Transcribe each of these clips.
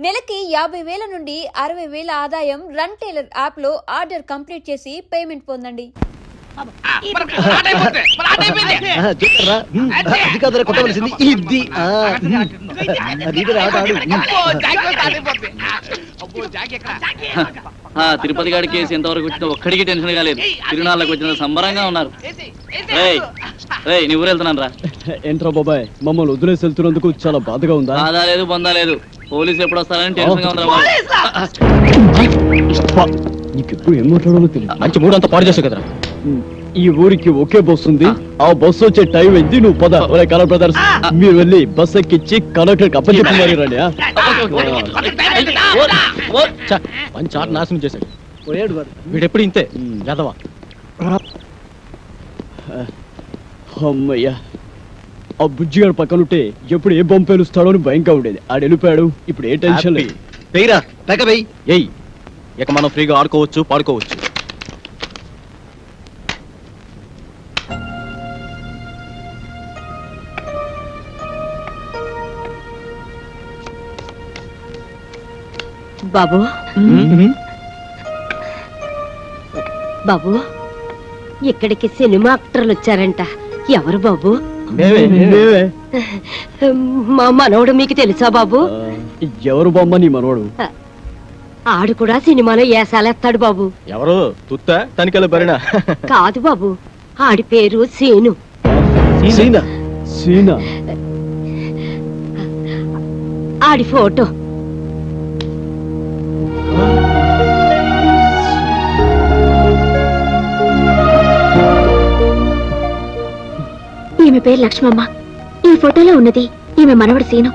నెలకి 50,000 నుండి 60,000 ఆదాయం రన్ టైలర్ యాప్ లో ఆర్డర్ కంప్లీట్ చేసి పేమెంట్ పొందండి. తిరుపతి గారి కేసు ఎంతవరకు వచ్చినా ఒక్కడికి టెన్షన్ కాలేదు. తిరునాళ్ళకి వచ్చిన సంబరంగా ఉన్నారు. నువ్వు వెళ్తున్నాను రా. ఏంట్రా బాబాయ్, మమ్మల్ని వదిలేసి వెళ్తున్నందుకు చాలా బాధగా ఉందా? బాధ లేదు, బందా లేదు. పోలీసు ఎప్పుడు వస్తారని టెన్షన్ గా ఉందా? నీకెప్పుడు ఏం మాట్లాడాలో తెలియదు. మంచి మూడు అంతా పాడు చేస్తావు కదరా. ఈ ఊరికి ఒకే బస్సు ఉంది. ఆ బస్సు వచ్చే టైం అయింది. నువ్వు పద. కలర్ బ్రదర్స్, మీరు వెళ్ళి బస్ ఎక్కించి కలెక్టర్ అప్పచెప్పి మరి రండి. మంచి ఆట నాశనం చేశాడు వీడెప్పుడు ఇంతే గదవా. అమ్మయ్యా, ఆ బుజ్జిగాడు పక్కనుంటే ఎప్పుడు ఏ బొమ్మ పేలుస్తాడో అని భయంగా ఉండేది. ఆడు వెళ్ళిపోయాడు. ఇప్పుడు ఏ టెన్షన్ లేదు. ఇక మనం ఫ్రీగా ఆడుకోవచ్చు, పాడుకోవచ్చు. బాబు బాబు, ఇక్కడికి సినిమా యాక్టర్లు వచ్చారంట. ఎవరు బాబు? మా మనవడు మీకు తెలుసా బాబు? ఎవరు బొమ్మ? నీ మనవడు. ఆడు కూడా సినిమాలో ఏసాలేస్తాడు బాబు. ఎవరు? తుత్త తనికల బరినా? కాదు బాబు, ఆడి పేరు సీను. సీనా? ఆడి ఫోటో. ఈమె పేరు లక్ష్మమ్మ. ఈ ఫోటోలో ఉన్నది ఈమె మనవడు సీను.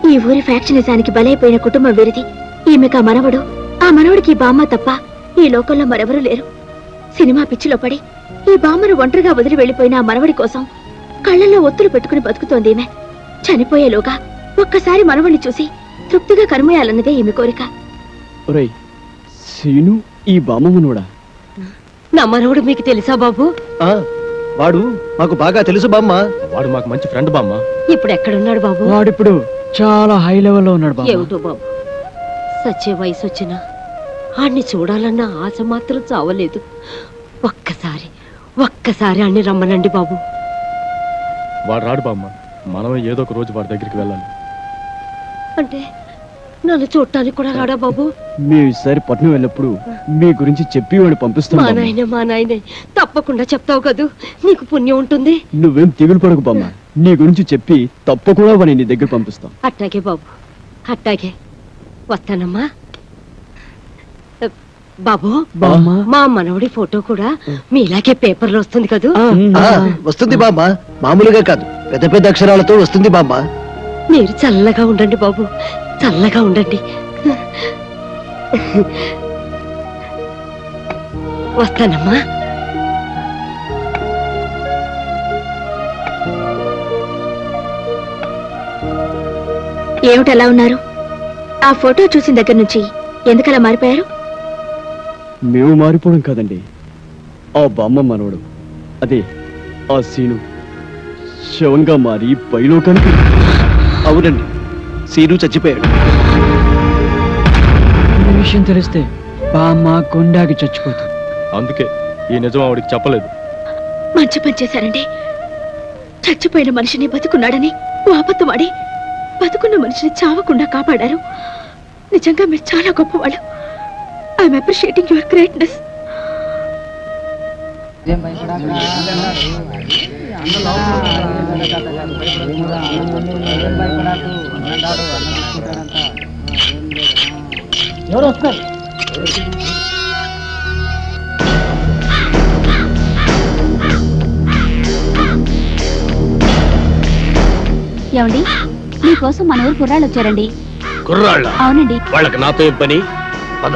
ఈ ఊరి ఫ్యాక్షనిజానికి బలైపోయిన కుటుంబం వీరిది. ఈమెకు ఆ మనవడు, ఆ మనవడికి బామ్మ తప్ప ఈ లోకంలో మరెవరూ లేరు. సినిమా పిచ్చిలో పడి ఈ బామ్మను ఒంటరిగా వదిలి వెళ్లిపోయిన ఆ మనవడి కోసం కళ్ళల్లో ఒత్తులు పెట్టుకుని బతుకుతోంది ఈమె. చనిపోయేలోగా ఒక్కసారి మనవడిని చూసి తృప్తిగా కనుమయాలన్నదే ఈమె కోరిక. సీను ఈ బామ్మ మనవడా? నా మనవడు మీకు తెలుసా బాబు? వాడు మాకు బాగా తెలుసు బామ్మ. వాడు మాకు మంచి ఫ్రెండ్ బామ్మ. ఇప్పుడు ఎక్కడున్నాడు బాబు? వాడిప్పుడు చాలా హై లెవెల్లో ఉన్నాడు బామ్మ. ఏమిటో బాబు, సచ్చే వయసు వచ్చినా ఆడిని చూడాలన్న ఆశ మాత్రం చావలేదు. ఒక్కసారి ఆడిని రమ్మనండి బాబు. వాడు రాడు బామ్మ. మనమే ఏదో ఒక రోజు వాడి దగ్గరికి వెళ్ళాలి. అంటే నన్ను చూడటానికి కూడా రాడా బాబు? మేము ఈసారి పట్నం వెళ్ళినప్పుడు మీ గురించి చెప్పి వాడిని పంపిస్తాం. మా నాయనే తప్పకుండా చెప్తావు కదూ, నీకు పుణ్యం ఉంటుంది. నువ్వేం తెగులు పడకు బామ్మ. నీ గురించి చెప్పి తప్పకుండా వాడిని నీ దగ్గర పంపిస్తాం. అట్టాగే బాబు, అట్టాగే. వస్తానమ్మా. బాబు, మా మనవడి ఫోటో కూడా మీలాగే పేపర్లో వస్తుంది కదూ? వస్తుంది బామ్మ. మామూలుగా కాదు, పెద్ద పెద్ద అక్షరాలతో వస్తుంది బామ్మ. మీరు చల్లగా ఉండండి బాబు, చల్లగా ఉండండి. వస్తానమ్మా. ఏమిటలా ఉన్నారు? ఆ ఫోటో చూసిన దగ్గర నుంచి ఎందుకలా మారిపోయారు? మేము మారిపోవడం కాదండి, ఆ బామ్మ మనవడు, అదే ఆ సీను శవంగా మారి పైలోకానికి. అవునండి, సీను చచ్చిపోయాడు. ఈ విషయం తెలిస్తే బామ్మ కొండాకి చచ్చిపోతుంది. అందుకే ఈ నిజం ఆవిడికి చెప్పలేదు. మంచి పని చేశారండి. చచ్చిపోయిన మనిషిని బతుకున్నాడని అబద్ధమాడి బతుకున్న మనిషిని చావకుండా కాపాడారు. నిజంగా మీరు చాలా గొప్పవాళ్ళు. I'm appreciating your greatness. ఎవరు వస్తారు? ఏమండి, మీకోసం మన ఊరు కుర్రాళ్ళు వచ్చారండి. కుర్రాళ్ళ? అవునండి. వాళ్ళకి నాతో ఏం పని? పద.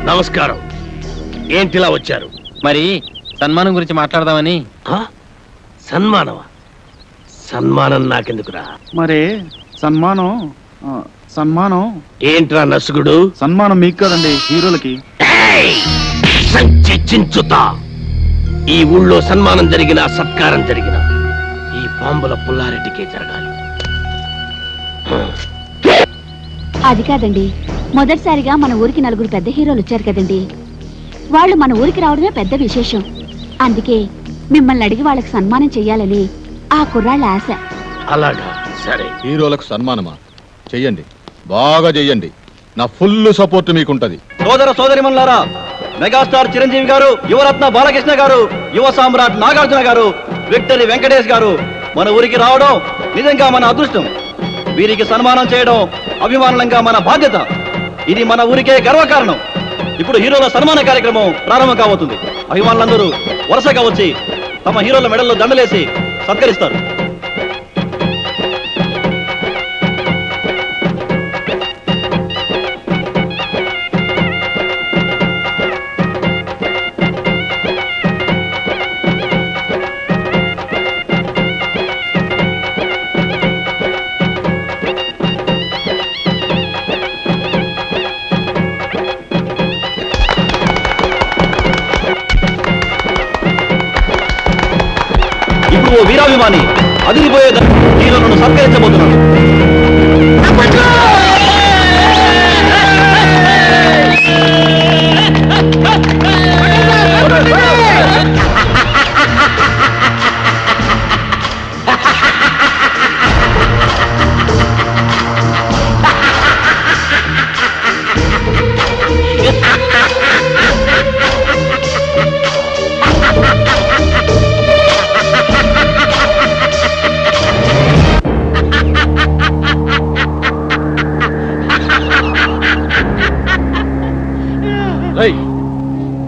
నమస్కారం. ఏంటిలా వచ్చారు? మరి సన్మానం గురించి మాట్లాడదామని. సన్మానమా? సన్మానం నాకెందుకురా? మరి సన్మానం ఏంట్రా నసుగుడు? సన్మానం మీకు కదండి, హీరోలకి. ఊరికి చించుతా. ఈ ఊళ్ళో సన్మానం జరిగినా సత్కారం జరిగినా ఈ బాంబుల పుల్లారెడ్డికే జరగాలి. అది కాదండి, మొదటిసారిగా మన ఊరికి 4 పెద్ద హీరోలు వచ్చారు కదండి. వాళ్ళు మన ఊరికి రావడమే పెద్ద విశేషం. అందుకే మిమ్మల్ని అడిగి వాళ్ళకి సన్మానం చెయ్యాలని ఆ కుర్రాళ్ళ ఆశ. అలాగా, సరే. హీరోలకు సన్మానమా? చెయ్యండి, బాగా చెయ్యండి. నా ఫుల్ సపోర్ట్ మీకుంటది. సోదర సోదరిమణులారా, మెగాస్టార్ చిరంజీవి గారు, యువరత్న బాలకృష్ణ గారు, యువ సామ్రాట్ నాగార్జున గారు, విక్టరీ వెంకటేష్ గారు మన ఊరికి రావడం నిజంగా మన అదృష్టం. వీరికి సన్మానం చేయడం అభిమానంగా మన బాధ్యత. ఇది మన ఊరికే గర్వకారణం. ఇప్పుడు హీరోల సన్మాన కార్యక్రమం ప్రారంభం కాబోతుంది. అభిమానులందరూ వరుసగా వచ్చి తమ హీరోల మెడల్లో దండలేసి సత్కరిస్తారు. ఇప్పుడు ఓ వీరాభిమాని అదిరిపోయే హీరోలను సత్కరించబోతున్నాడు.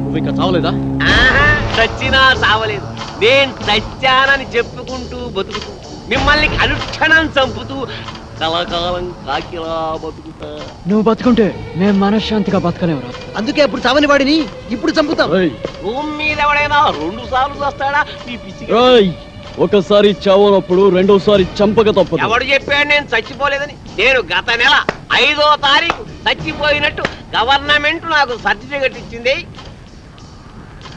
నువ్వు ఇంకా చావలేదా? చచ్చినా చావలేదు. నేను చచ్చానని చెప్పుకుంటూ బతుకుతూ మిమ్మల్ని అనుక్షణం చంపుతూ కలకాలం కాకిలా బతుకుతా. నువ్వు బతుకుంటే మేము మనశ్శాంతిగా బతకలేవురా. అందుకే అప్పుడు చావని వాడిని ఇప్పుడు చంపుతాం. భూమి మీద ఎవడైనా 2 సార్లు వస్తాడా? మీ పిచ్చి. ఒకసారి చావనప్పుడు రెండోసారి చంపక తప్పదు. ఎవడు చెప్పాడు నేను చచ్చిపోలేదని? నేను గత నెల 5వ తారీఖు చచ్చిపోయినట్టు గవర్నమెంట్ నాకు సర్టిఫికెట్ ఇచ్చింది.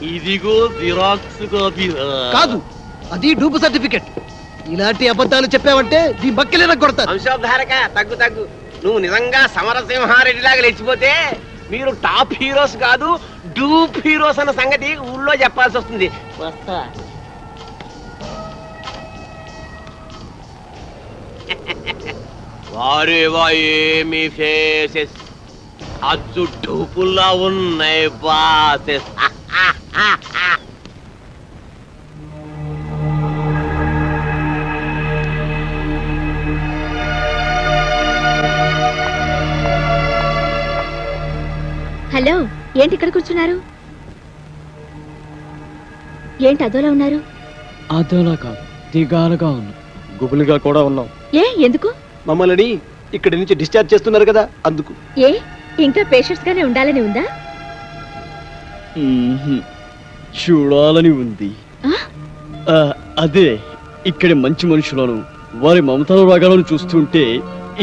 ఇదిగో జిరాక్స్ కాపీ. కాదు, అది డూపు సర్టిఫికెట్. ఇలాంటి అబద్ధాలు చెప్పావంటే నీ బక్కెలేన కొడతాను. వంశోద్ధారక, తగ్గు తగ్గు. నువ్వు నిజంగా సమరసింహారెడ్డి లాగా లేచిపోతే మీరు టాప్ హీరోస్ కాదు, డూప్ హీరోస్ అన్న సంగతి ఊళ్ళో చెప్పాల్సి వస్తుంది. వస్తా. వారేవా ఏమి ఫేసెస్, అచ్చు డూపుల్లా ఉన్నాయి బాసెస్. హలో, ఏంటి ఇక్కడ కూర్చున్నారు? ఏంటి అదోలా ఉన్నారు? అదోలా కాదు, దిగాలుగా ఉన్నా. గుబులుగా కూడా ఉన్నాం. ఏ ఎందుకు? మమ్మల్ని ఇక్కడి నుంచి డిశ్చార్జ్ చేస్తున్నారు కదా, అందుకు. ఏ ఇంకా పేషెంట్స్ గానే ఉండాలని ఉందా? చూడాలని ఉంది. అదే ఇక్కడి మంచి మనుషులను, వారి మమతల రాగాలను చూస్తుంటే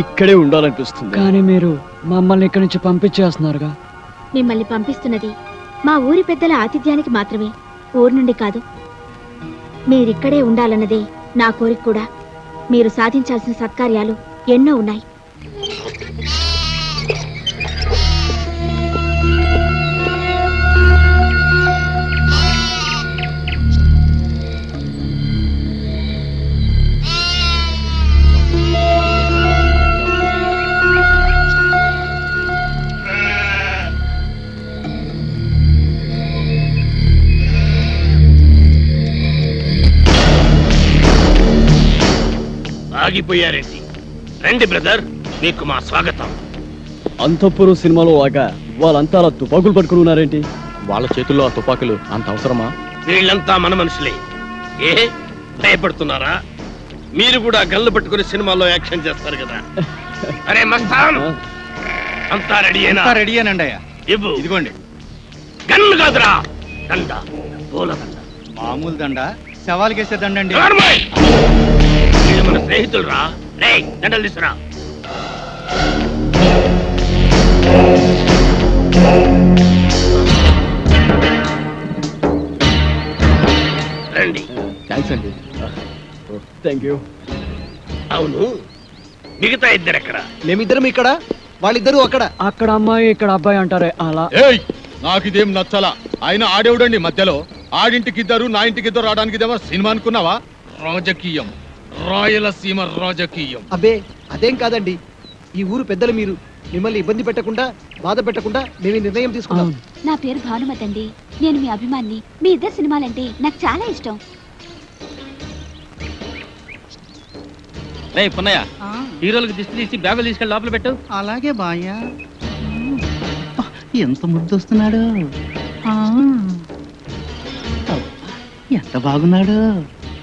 ఇక్కడే ఉండాలనిపిస్తుంది. కానీ మీరు మమ్మల్ని ఇక్కడి నుంచి పంపించేస్తున్నారుగా. మిమ్మల్ని పంపిస్తున్నది మా ఊరి పెద్దల ఆతిథ్యానికి మాత్రమే, ఊరు నుండి కాదు. మీరిక్కడే ఉండాలన్నదే నా కోరిక కూడా. మీరు సాధించాల్సిన సత్కార్యాలు ఎన్నో ఉన్నాయి. ఆగిపోయారేంటి? రండి బ్రదర్, మీకు మా స్వాగతం. అంతఃపురం సినిమాలో లాగా వాళ్ళంతా అలా తుపాకులు పట్టుకుని ఉన్నారేంటి? వాళ్ళ చేతుల్లో ఆ తుపాకులు అంత అవసరమా? వీళ్ళంతా మన మనుషులే. ఏ భయపడుతున్నారా? మీరు కూడా గన్లు పట్టుకుని సినిమాల్లో యాక్షన్ చేస్తారు కదా. అరే మస్తాన్, అంతా రెడీయేనా? రెడీయేనండి అయ్యా. ఇవ్వు. ఇదిగోండి. గన్ను కాదురా, దండ, పూల దండ. మామూలు దండ, సవాల్కేసే దండండి. మన స్నేహితులు రా. రే, దండలు తీసురా. థ్యాంక్స్ అండి. Thank you. అవును, మిగతా ఇద్దరు ఎక్కడ? మేమిద్దరం ఇక్కడ, వాళ్ళిద్దరూ అక్కడ. అక్కడ అమ్మాయి ఇక్కడ అబ్బాయి అంటారే అలా. ఏయ్, నాకు ఇదేం నచ్చలా. ఆయన ఆడేవుడండి మధ్యలో. ఆడింటికి ఇద్దరు, నా ఇంటికి ఇద్దరు రావడానికి ఇదేమో సినిమా అనుకున్నావా? రాజకీయం, రాయలసీమ రాజకీయం. అబ్బే అదేం కాదండి, ఈ ఊరు పెద్దలు మీరు. మిమ్మల్ని ఇబ్బంది పెట్టకుండా, బాధ పెట్టకుండా మేము నిర్ణయం తీసుకున్నాం. నా పేరు భానుమతి అండి, నేను మీ అభిమాని. మీ ఇద్దరు సినిమాలంటే నాకు చాలా ఇష్టం. రే పున్నయ్య, హీరోలకు దిష్టి తీసి బ్యాగులు తీసుకెళ్ళి లోపల పెట్టు. అలాగే బాయ్యా. ఎంత ముద్దొస్తున్నాడు, ఎంత బాగున్నాడు.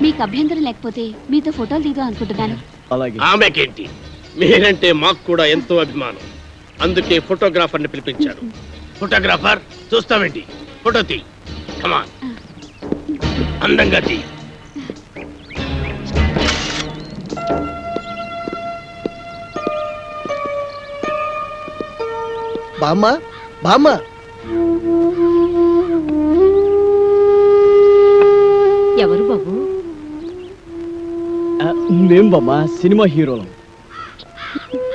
మీకు అభ్యంతరం లేకపోతే మీతో ఫోటోలు దిగుదాం అనుకుంటున్నాను. ఆమెకేంటి, మీరంటే మాకు కూడా ఎంతో అభిమానం. అందుకే ఫోటోగ్రాఫర్ని పిలిపించారు. ఫోటోగ్రాఫర్, చూస్తామేంటి, ఫోటో తీ. కమాన్, అందంగా తీ. బామ్మ, బామ్మ. ఎవరు బాబు? మేం బామ్మ సినిమా హీరోలం.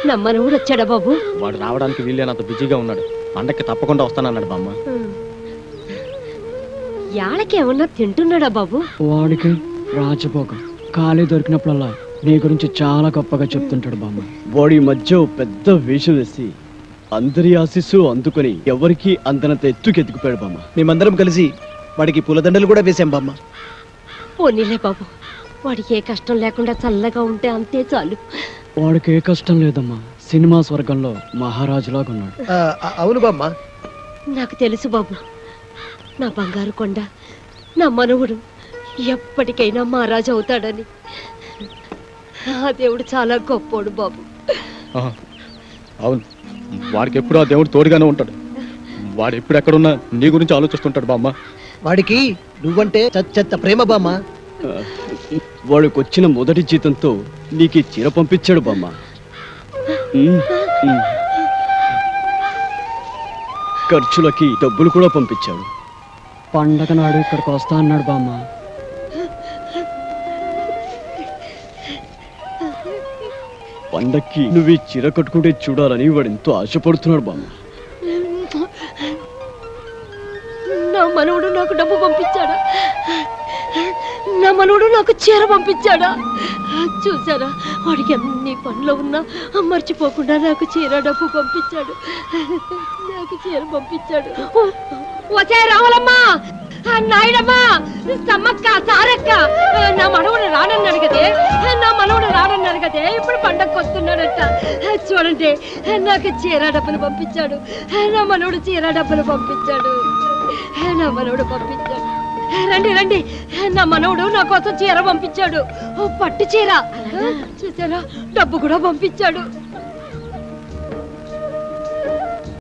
నమ్మనవుడు వచ్చాడా బాబు? వాడు రావడానికి వీళ్ళేనంత బిజీగా ఉన్నాడు. పండక్కి తప్పకుండా వస్తానన్నాడు బామ్మ. యాళ్ళకేమన్నా తింటున్నాడా బాబు? వాడికి రాజభోగం. ఖాళీ దొరికినప్పుడల్లా నీ గురించి చాలా గొప్పగా చెప్తుంటాడు బామ్మ. వాడి మధ్య పెద్ద వేషం వేసి అందరి ఆశీస్సు అందుకొని ఎవరికి అందనంత ఎత్తుకెత్తుకుపోయాడు బామ్మ. మేమందరం కలిసి వాడికి పూలదండలు కూడా వేశాం బామ్మ. పోనీలే బాబు, వాడికి ఏ కష్టం లేకుండా చల్లగా ఉంటే అంతే చాలు. వాడికి ఏ కష్టం లేదమ్మా. సినిమా స్వర్గంలో మహారాజులాగా ఉన్నాడు. అవును బామ్మ. నాకు తెలుసు బాబు, నా బంగారు కొండ, నా మనవుడు ఎప్పటికైనా మహారాజు అవుతాడని. ఆ దేవుడు చాలా గొప్పోడు బాబు. అవును, వాడికి ఎప్పుడు ఆ దేవుడు తోడుగానే ఉంటాడు. వాడు ఎప్పుడు ఎక్కడున్నా నీ గురించి ఆలోచిస్తుంటాడు బామ్మ. వాడికి నువ్వంటే చెత్త ప్రేమ బామ్మ. వాడికి వచ్చిన మొదటి జీతంతో నీకు చీర పంపించాడు బామ్మ. ఖర్చులకి డబ్బులు కూడా పంపించాడు. పండగ నాడు ఇక్కడికి వస్తా అన్నాడు బామ్మ. పండక్కి నువ్వు ఈ చీర కట్టుకుంటే చూడాలని వాడు ఎంతో ఆశపడుతున్నాడు బామ్మ. నా మనవుడు నాకు డబ్బు పంపించాడా? నా మనవుడు నాకు చీర పంపించాడా? చూసారా, వాడికి అన్ని పనులు ఉన్నా మర్చిపోకుండా నాకు చీర డబ్బు పంపించాడు. నాకు చీర పంపించాడు. వచ్చే రావాలమ్మా, నాయుడమ్మా, సమ్మక్క, సారక్క, నా మనవుడు రానన్నాడు కదే, నా మనవుడు రానన్నాడు కదే, ఇప్పుడు పండగకు వస్తున్నాడట. చూడండి, నాకు చీర డబ్బులు పంపించాడు. నా మనవుడు చీర డబ్బులు పంపించాడు. నా మనవుడు పంపించాడు. రండి రండి, నా మనవుడు నా కోసం చీర పంపించాడు. పట్టు చీర. చూసారా, డబ్బు కూడా పంపించాడు.